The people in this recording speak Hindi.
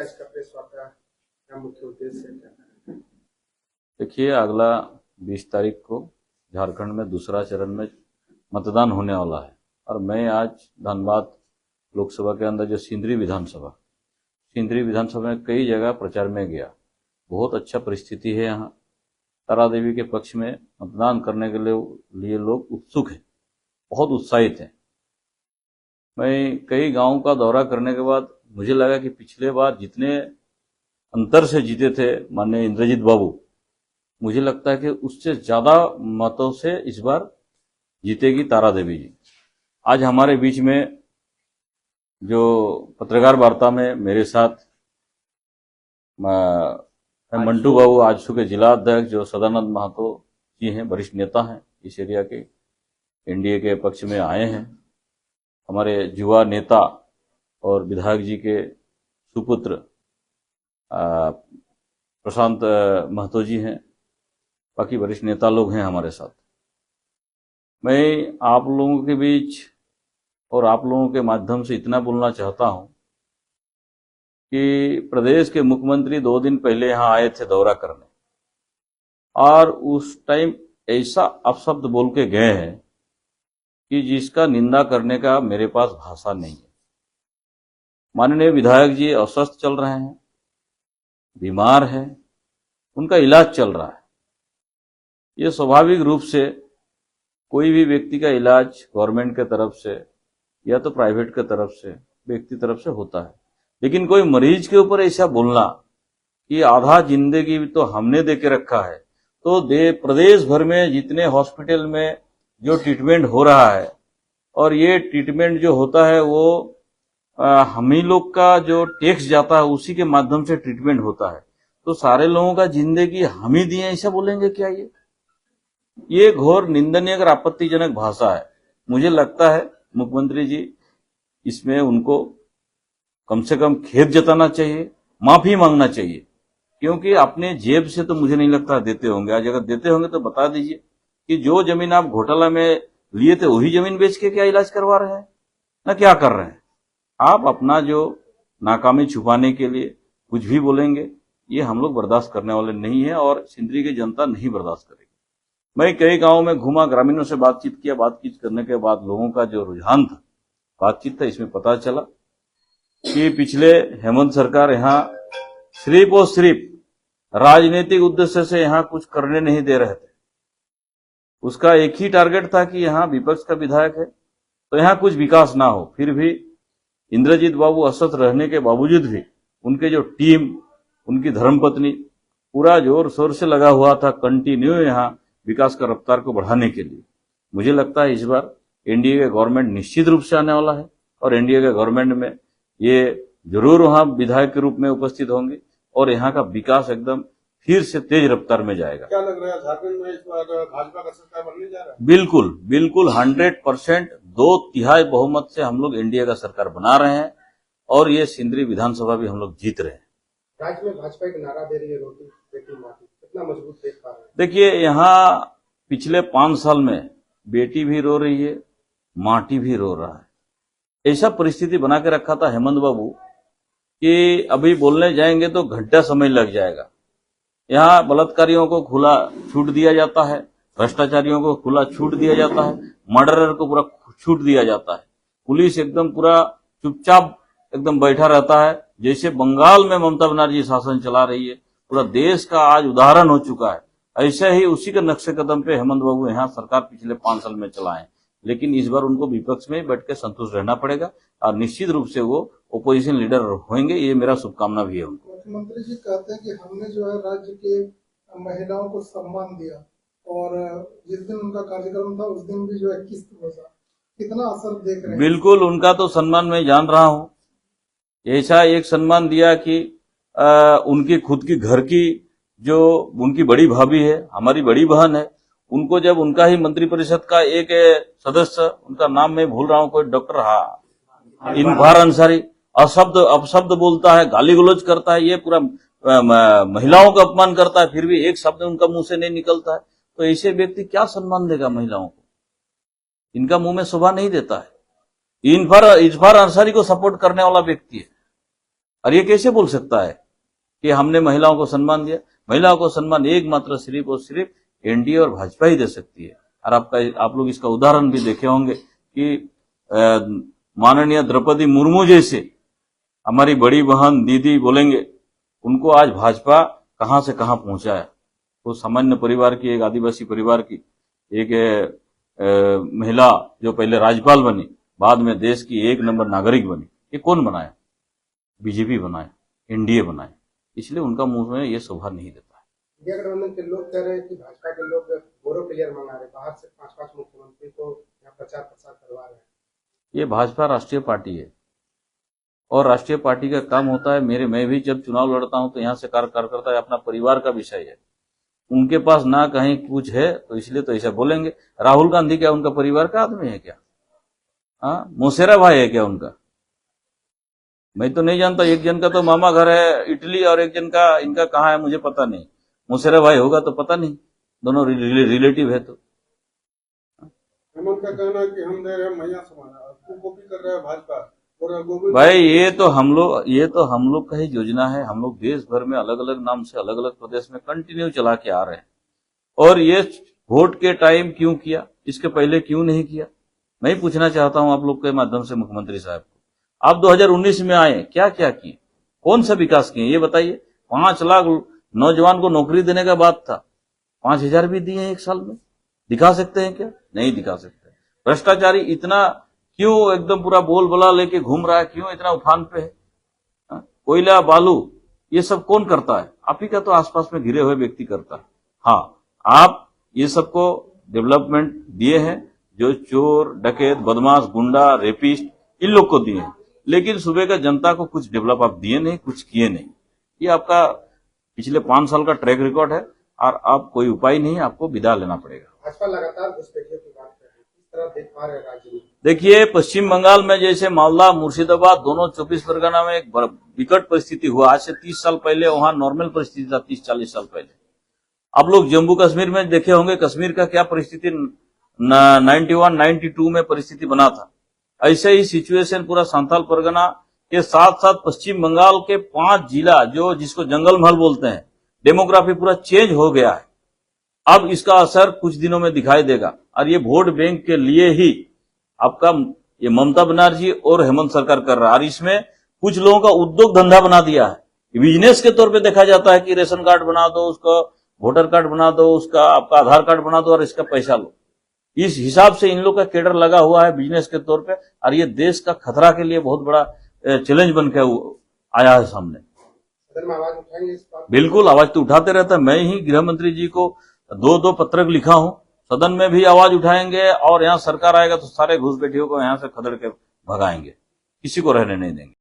इसका प्रेस वार्ता का मुख्य उद्देश्य क्या है? देखिए, अगला 20 तारीख को झारखंड में दूसरा चरण में मतदान होने वाला है और मैं आज धनबाद लोकसभा के अंदर जो सिंदरी विधानसभा में कई जगह प्रचार में गया। बहुत अच्छा परिस्थिति है यहाँ। तारा देवी के पक्ष में मतदान करने के लिए लोग उत्सुक हैं, बहुत उत्साहित हैं। मैं कई गांवों का दौरा करने के बाद मुझे लगा कि पिछले बार जितने अंतर से जीते थे माननीय इंद्रजीत बाबू, मुझे लगता है कि उससे ज्यादा मतों से इस बार जीतेगी तारा देवी जी। आज हमारे बीच में जो पत्रकार वार्ता में मेरे साथ मंटू बाबू आजसू के जिला अध्यक्ष जो सदानंद महतो जी हैं, वरिष्ठ नेता हैं इस एरिया के, एनडीए के पक्ष में आए हैं। हमारे युवा नेता और विधायक जी के सुपुत्र प्रशांत महतो जी हैं, बाकी वरिष्ठ नेता लोग हैं हमारे साथ। मैं आप लोगों के बीच और आप लोगों के माध्यम से इतना बोलना चाहता हूं कि प्रदेश के मुख्यमंत्री 2 दिन पहले यहां आए थे दौरा करने और उस टाइम ऐसा अपशब्द बोल के गए हैं कि जिसका निंदा करने का मेरे पास भाषा नहीं है। माननीय विधायक जी अस्वस्थ चल रहे हैं, बीमार हैं, उनका इलाज चल रहा है। ये स्वाभाविक रूप से कोई भी व्यक्ति का इलाज गवर्नमेंट के तरफ से या तो प्राइवेट के तरफ से, व्यक्ति तरफ से होता है, लेकिन कोई मरीज के ऊपर ऐसा बोलना कि आधा जिंदगी तो हमने दे के रखा है, तो प्रदेश भर में जितने हॉस्पिटल में जो ट्रीटमेंट हो रहा है और ये ट्रीटमेंट जो होता है वो हम ही लोग का जो टैक्स जाता है उसी के माध्यम से ट्रीटमेंट होता है, तो सारे लोगों का जिंदगी हम ही दिए ऐसा बोलेंगे क्या? ये घोर निंदनीय और आपत्तिजनक भाषा है। मुझे लगता है मुख्यमंत्री जी इसमें उनको कम से कम खेद जताना चाहिए, माफी मांगना चाहिए, क्योंकि अपने जेब से तो मुझे नहीं लगता देते होंगे। आज अगर देते होंगे तो बता दीजिए कि जो जमीन आप घोटाला में लिए थे वही जमीन बेच के क्या इलाज करवा रहे हैं ना क्या कर रहे हैं? आप अपना जो नाकामी छुपाने के लिए कुछ भी बोलेंगे, ये हम लोग बर्दाश्त करने वाले नहीं है और सिंदरी की जनता नहीं बर्दाश्त करेगी। मैं कई गांवों में घूमा, ग्रामीणों से बातचीत किया। बातचीत करने के बाद लोगों का जो रुझान था, बातचीत था, इसमें पता चला कि पिछले हेमंत सरकार यहाँ सिर्फ और सिर्फ राजनीतिक उद्देश्य से यहाँ कुछ करने नहीं दे रहे थे। उसका एक ही टारगेट था कि यहाँ विपक्ष का विधायक है तो यहाँ कुछ विकास ना हो। फिर भी इंद्रजीत बाबू अस्वस्थ रहने के बावजूद भी उनके जो टीम, उनकी धर्मपत्नी पूरा जोर शोर से लगा हुआ था कंटिन्यू यहाँ विकास का रफ्तार को बढ़ाने के लिए। मुझे लगता है इस बार एनडीए का गवर्नमेंट निश्चित रूप से आने वाला है और एनडीए के गवर्नमेंट में ये जरूर वहां विधायक के रूप में उपस्थित होंगे और यहाँ का विकास एकदम फिर से तेज रफ्तार में जाएगा। क्या लग रहा है झारखंड में इस बार भाजपा का सरकार बनने जा रहा है? बिल्कुल बिल्कुल 100% 2/3 बहुमत से हम लोग एनडीए का सरकार बना रहे हैं और ये सिंदरी विधानसभा भी हम लोग जीत रहे हैं। राज्य में भाजपा एक नारा दे रही है, रोटी बेटी माटी, कितना मजबूत देख पा रहे हैं? देखिए, यहाँ पिछले 5 साल में बेटी भी रो रही है, माटी भी रो रहा है। ऐसा परिस्थिति बना के रखा था हेमंत बाबू कि अभी बोलने जाएंगे तो घंटा समय लग जाएगा। यहाँ बलात्कारियों को खुला छूट दिया जाता है, भ्रष्टाचारियों को खुला छूट दिया जाता है, मर्डरर को पूरा छूट दिया जाता है। पुलिस एकदम पूरा चुपचाप एकदम बैठा रहता है, जैसे बंगाल में ममता बनर्जी शासन चला रही है। पूरा देश का आज उदाहरण हो चुका है। ऐसे ही उसी के नक्शे कदम पे हेमंत बाबू यहाँ सरकार पिछले 5 साल में चलाए, लेकिन इस बार उनको विपक्ष में बैठ के संतुष्ट रहना पड़ेगा और निश्चित रूप से वो ओपोजिशन लीडर होंगे। ये मेरा शुभकामना भी है उनको। मुख्यमंत्री जी कहते हैं कि हमने जो है राज्य के महिलाओं को सम्मान दिया और जिस दिन उनका कार्यक्रम था उस दिन भी जो है किस्त बचा, कितना असर देख रहे हैं? बिल्कुल, उनका तो सम्मान मैं जान रहा हूँ। ऐसा एक सम्मान दिया कि उनकी खुद की घर की जो उनकी बड़ी भाभी है, हमारी बड़ी बहन है, उनको जब उनका ही मंत्रिपरिषद का एक सदस्य, उनका नाम मैं भूल रहा हूँ, कोई डॉक्टर इनफार अंसारी अपशब्द बोलता है, गाली गलौज करता है, ये पूरा महिलाओं का अपमान करता है, फिर भी एक शब्द उनका मुंह से नहीं निकलता है, तो ऐसे व्यक्ति क्या सम्मान देगा महिलाओं को? इनका मुंह में शोभा नहीं देता है। इनफार अंसारी को सपोर्ट करने वाला व्यक्ति है और ये कैसे बोल सकता है कि हमने महिलाओं को सम्मान दिया? महिलाओं को सम्मान एकमात्र सिर्फ और सिर्फ एनडीए और भाजपा ही दे सकती है। और आप लोग इसका उदाहरण भी देखे होंगे कि माननीय द्रौपदी मुर्मू जैसे हमारी बड़ी बहन दीदी बोलेंगे, उनको आज भाजपा कहां से कहां पहुंचाया। तो सामान्य परिवार की, एक आदिवासी परिवार की एक महिला जो पहले राज्यपाल बनी, बाद में देश की एक नंबर नागरिक बनी, ये कौन बनाया? बीजेपी बनाया, एनडीए बनाया। इसलिए उनका मुंह में ये शोभा नहीं देता है। इंडिया गठबंधन के लोग कह रहे हैं कि भाजपा के लोग गौरव प्लेयर मंगा रहे, बाहर से 5-5 मुख्यमंत्री को यहाँ प्रचार प्रसार करवा रहे हैं। ये भाजपा राष्ट्रीय पार्टी है और राष्ट्रीय पार्टी का काम होता है, मैं भी जब चुनाव लड़ता हूं तो यहाँ से कार्यकर्ता अपना परिवार का विषय है। उनके पास ना कहीं कुछ है तो इसलिए तो ऐसा बोलेंगे। राहुल गांधी क्या उनका परिवार का आदमी है क्या? हाँ, मोसेरा भाई है क्या उनका? मैं तो नहीं जानता। एक जन का तो मामा घर है इटली और एक जन का इनका कहाँ है मुझे पता नहीं। मोसेरा भाई होगा तो पता नहीं, दोनों रिलेटिव है। तो हेमंत का कहना है कि हम दे रहे हैं मैया समाज, कॉपी कर रहा है भाजपा। भाई ये तो हम लोग का ही योजना है। हम लोग देश भर में अलग अलग नाम से अलग अलग प्रदेश में कंटिन्यू चला के आ रहे हैं। और ये वोट के टाइम क्यों किया, इसके पहले क्यों नहीं किया? मैं ही पूछना चाहता हूं आप लोग के माध्यम से मुख्यमंत्री साहब को। आप 2019 में आए, क्या क्या किए, कौन सा विकास किए ये बताइए। 5 लाख नौजवान को नौकरी देने का बात था, 5,000 भी दिए हैं एक साल में। दिखा सकते हैं क्या? नहीं दिखा सकते। भ्रष्टाचारी इतना क्यों एकदम पूरा बोल बला लेके घूम रहा है, क्यों इतना उफान पे है? कोयला बालू ये सब कौन करता है? आप ही का तो आसपास में घिरे हुए व्यक्ति करता है। हाँ, आप ये सबको डेवलपमेंट दिए हैं, जो चोर डकैत बदमाश गुंडा रेपिस्ट इन लोग को दिए हैं, लेकिन सुबह का जनता को कुछ डेवलप आप दिए नहीं, कुछ किए नहीं। ये आपका पिछले 5 साल का ट्रैक रिकॉर्ड है और आप कोई उपाय नहीं, आपको विदा लेना पड़ेगा। भाजपा लगातार घुसपैठियों की बात कर रही है, किस तरह देख पा रहे हैं राज्य में? देखिए, पश्चिम बंगाल में जैसे मालदा मुर्शिदाबाद दोनों 24 परगना में एक विकट परिस्थिति हुआ। आज से 30 साल पहले वहां नॉर्मल परिस्थिति था, 30-40 साल पहले। आप लोग जम्मू कश्मीर में देखे होंगे, कश्मीर का क्या परिस्थिति 91-92 में परिस्थिति बना था। ऐसे ही सिचुएशन पूरा संथाल परगना के साथ साथ पश्चिम बंगाल के 5 जिला जो जिसको जंगल महल बोलते हैं, डेमोग्राफी पूरा चेंज हो गया है। अब इसका असर कुछ दिनों में दिखाई देगा। और ये वोट बैंक के लिए ही आपका ये ममता बनर्जी और हेमंत सरकार कर रहा है। और इसमें कुछ लोगों का उद्योग धंधा बना दिया है। बिजनेस के तौर पे देखा जाता है कि रेशन कार्ड बना दो, उसका वोटर कार्ड बना दो, उसका आपका आधार कार्ड बना दो और इसका पैसा लो। इस हिसाब से इन लोग का केडर लगा हुआ है बिजनेस के तौर पे। और ये देश का खतरा के लिए बहुत बड़ा चैलेंज बन के आया है सामने। सदन में आवाज उठाएंगे इस बात? बिल्कुल, आवाज तो उठाते रहता है। मैं ही गृह मंत्री जी को 2-2 पत्रक लिखा हूं। सदन में भी आवाज उठाएंगे और यहाँ सरकार आएगा तो सारे घुसपैठियों को यहाँ से खदेड़ के भगाएंगे, किसी को रहने नहीं देंगे।